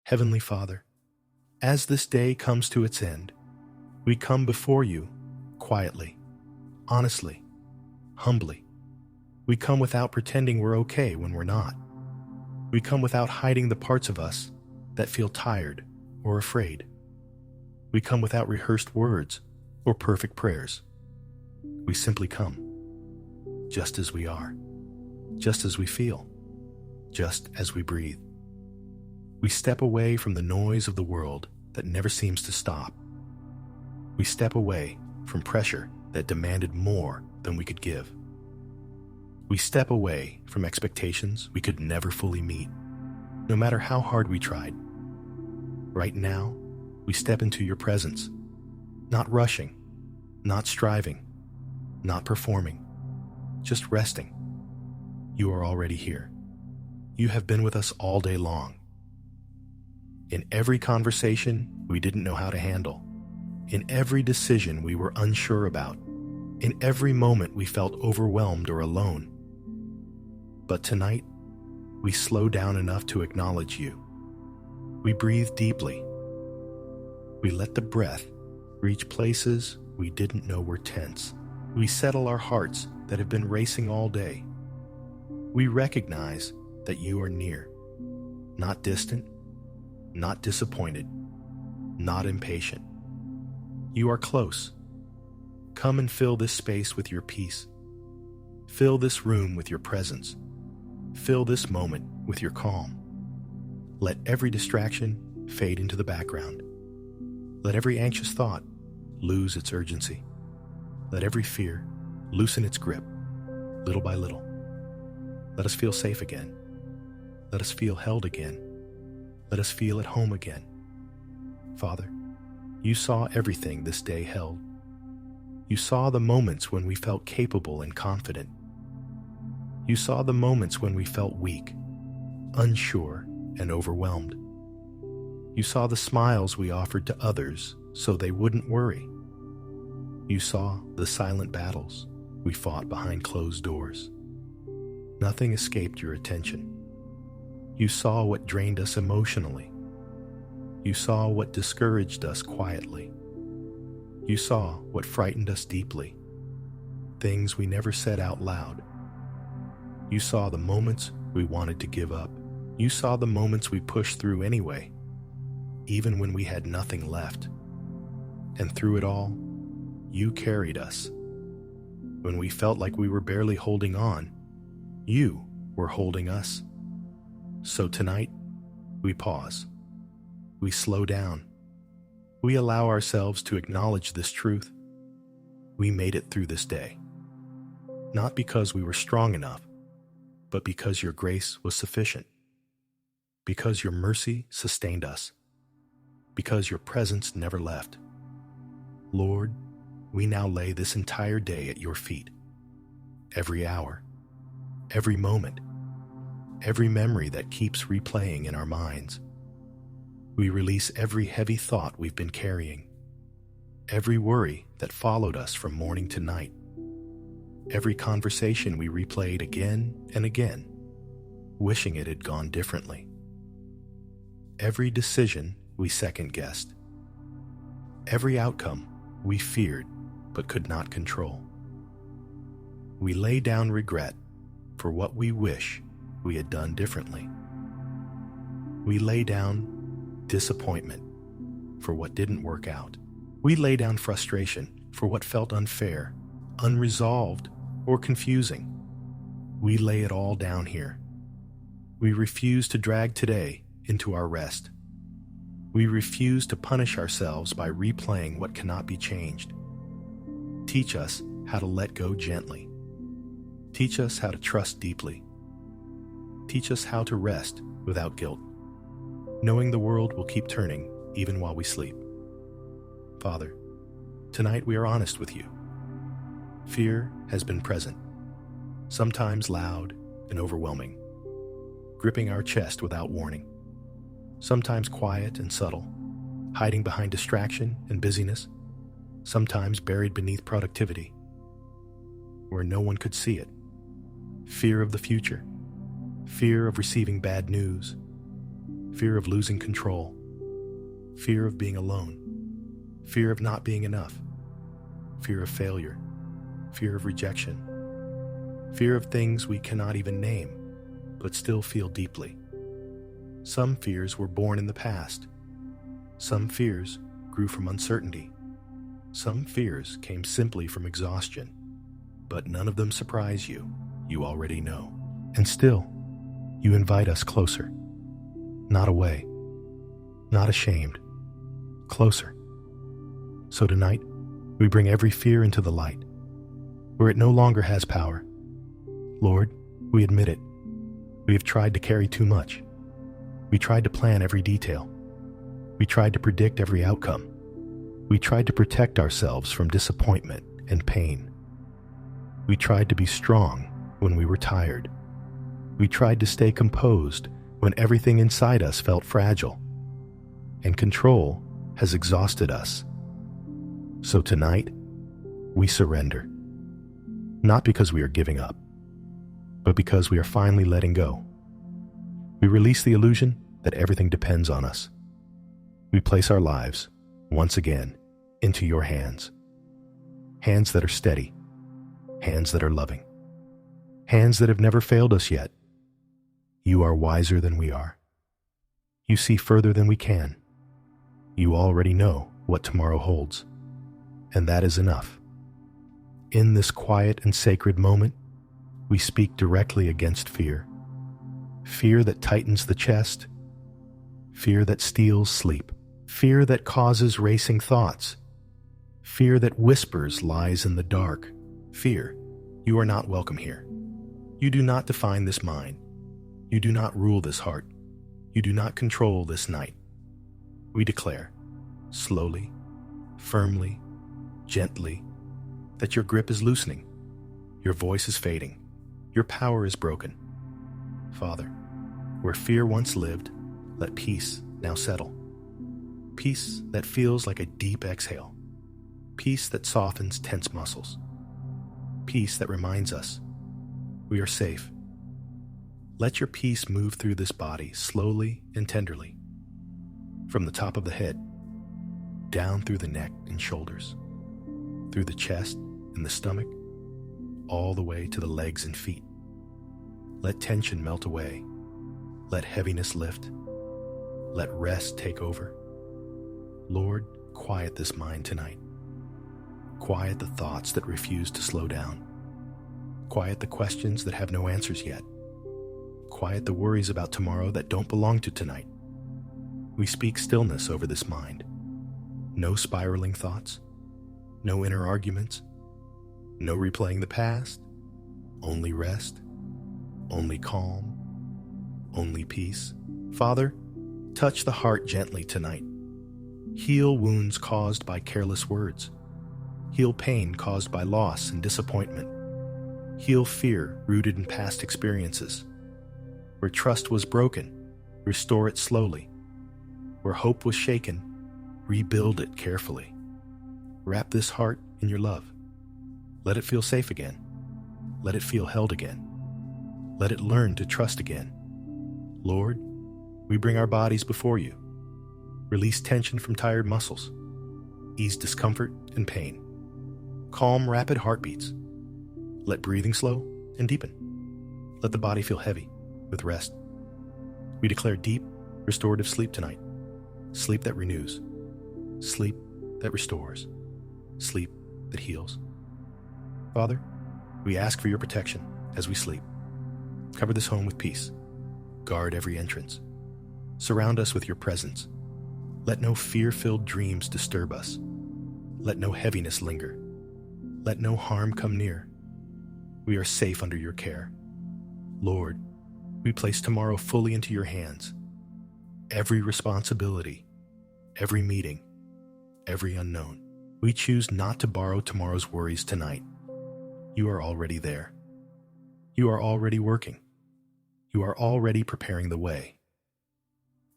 Heavenly Father, as this day comes to its end, we come before you quietly, honestly, humbly. We come without pretending we're okay when we're not. We come without hiding the parts of us that feel tired or afraid. We come without rehearsed words or perfect prayers. We simply come, just as we are, just as we feel, just as we breathe. We step away from the noise of the world that never seems to stop. We step away from pressure that demanded more than we could give. We step away from expectations we could never fully meet, no matter how hard we tried. Right now, we step into your presence, not rushing, not striving, not performing, just resting. You are already here. You have been with us all day long. In every conversation we didn't know how to handle, in every decision we were unsure about, in every moment we felt overwhelmed or alone. But tonight, we slow down enough to acknowledge you. We breathe deeply. We let the breath reach places we didn't know were tense. We settle our hearts that have been racing all day. We recognize that you are near, not distant, not disappointed, not impatient. You are close. Come and fill this space with your peace. Fill this room with your presence. Fill this moment with your calm. Let every distraction fade into the background. Let every anxious thought lose its urgency. Let every fear loosen its grip, little by little. Let us feel safe again. Let us feel held again. Let us feel at home again. Father, you saw everything this day held. You saw the moments when we felt capable and confident. You saw the moments when we felt weak, unsure, and overwhelmed. You saw the smiles we offered to others so they wouldn't worry. You saw the silent battles we fought behind closed doors. Nothing escaped your attention. You saw what drained us emotionally. You saw what discouraged us quietly. You saw what frightened us deeply, things we never said out loud. You saw the moments we wanted to give up. You saw the moments we pushed through anyway, even when we had nothing left. And through it all, you carried us. When we felt like we were barely holding on, you were holding us. So tonight, we pause. We slow down. We allow ourselves to acknowledge this truth. We made it through this day. Not because we were strong enough, but because your grace was sufficient. Because your mercy sustained us. Because your presence never left. Lord, we now lay this entire day at your feet. Every hour, every moment, every memory that keeps replaying in our minds. We release every heavy thought we've been carrying, every worry that followed us from morning to night, every conversation we replayed again and again, wishing it had gone differently, every decision we second-guessed, every outcome we feared but could not control. We lay down regret for what we wish we had done differently. We lay down disappointment for what didn't work out. We lay down frustration for what felt unfair, unresolved, or confusing. We lay it all down here. We refuse to drag today into our rest. We refuse to punish ourselves by replaying what cannot be changed. Teach us how to let go gently. Teach us how to trust deeply. Teach us how to rest without guilt, knowing the world will keep turning even while we sleep. Father, tonight we are honest with you. Fear has been present, sometimes loud and overwhelming, gripping our chest without warning, sometimes quiet and subtle, hiding behind distraction and busyness, sometimes buried beneath productivity, where no one could see it. Fear of the future, fear of receiving bad news, fear of losing control, fear of being alone, fear of not being enough, fear of failure, fear of rejection, fear of things we cannot even name, but still feel deeply. Some fears were born in the past. Some fears grew from uncertainty. Some fears came simply from exhaustion. But none of them surprise you. You already know. And still, you invite us closer. Not away. Not ashamed. Closer. So tonight, we bring every fear into the light, where it no longer has power. Lord, we admit it. We have tried to carry too much. We tried to plan every detail. We tried to predict every outcome. We tried to protect ourselves from disappointment and pain. We tried to be strong when we were tired. We tried to stay composed when everything inside us felt fragile. And control has exhausted us. So tonight, we surrender. Not because we are giving up, but because we are finally letting go. We release the illusion that everything depends on us. We place our lives, once again, into your hands. Hands that are steady. Hands that are loving. Hands that have never failed us yet. You are wiser than we are. You see further than we can. You already know what tomorrow holds. And that is enough. In this quiet and sacred moment, we speak directly against fear. Fear that tightens the chest. Fear that steals sleep. Fear that causes racing thoughts. Fear that whispers lies in the dark. Fear, you are not welcome here. You do not define this mind. You do not rule this heart. You do not control this night. We declare, slowly, firmly, gently, that your grip is loosening. Your voice is fading. Your power is broken. Father, where fear once lived, let peace now settle. Peace that feels like a deep exhale. Peace that softens tense muscles. Peace that reminds us we are safe. Let your peace move through this body slowly and tenderly, from the top of the head, down through the neck and shoulders, through the chest and the stomach, all the way to the legs and feet. Let tension melt away. Let heaviness lift. Let rest take over. Lord, quiet this mind tonight. Quiet the thoughts that refuse to slow down. Quiet the questions that have no answers yet. Quiet the worries about tomorrow that don't belong to tonight. We speak stillness over this mind. No spiraling thoughts. No inner arguments. No replaying the past. Only rest. Only calm. Only peace. Father, touch the heart gently tonight. Heal wounds caused by careless words. Heal pain caused by loss and disappointment. Heal fear rooted in past experiences. Where trust was broken, restore it slowly. Where hope was shaken, rebuild it carefully. Wrap this heart in your love. Let it feel safe again. Let it feel held again. Let it learn to trust again. Lord, we bring our bodies before you. Release tension from tired muscles. Ease discomfort and pain. Calm rapid heartbeats. Let breathing slow and deepen. Let the body feel heavy with rest. We declare deep, restorative sleep tonight. Sleep that renews. Sleep that restores. Sleep that heals. Father, we ask for your protection as we sleep. Cover this home with peace. Guard every entrance. Surround us with your presence. Let no fear-filled dreams disturb us. Let no heaviness linger. Let no harm come near. We are safe under your care. Lord, we place tomorrow fully into your hands. Every responsibility, every meeting, every unknown. We choose not to borrow tomorrow's worries tonight. You are already there. You are already working. You are already preparing the way.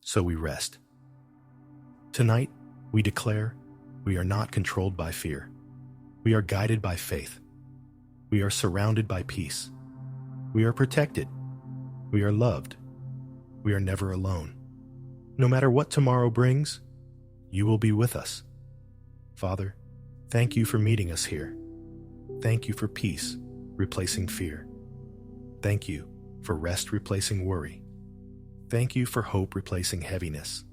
So we rest. Tonight, we declare we are not controlled by fear. We are guided by faith. We are surrounded by peace. We are protected. We are loved. We are never alone. No matter what tomorrow brings, you will be with us. Father, thank you for meeting us here. Thank you for peace replacing fear. Thank you for rest replacing worry. Thank you for hope replacing heaviness.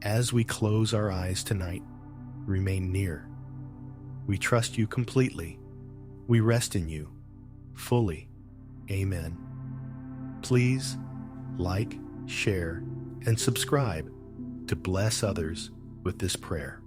As we close our eyes tonight, remain near. We trust you completely. We rest in you fully. Amen. Please like, share, and subscribe to bless others with this prayer.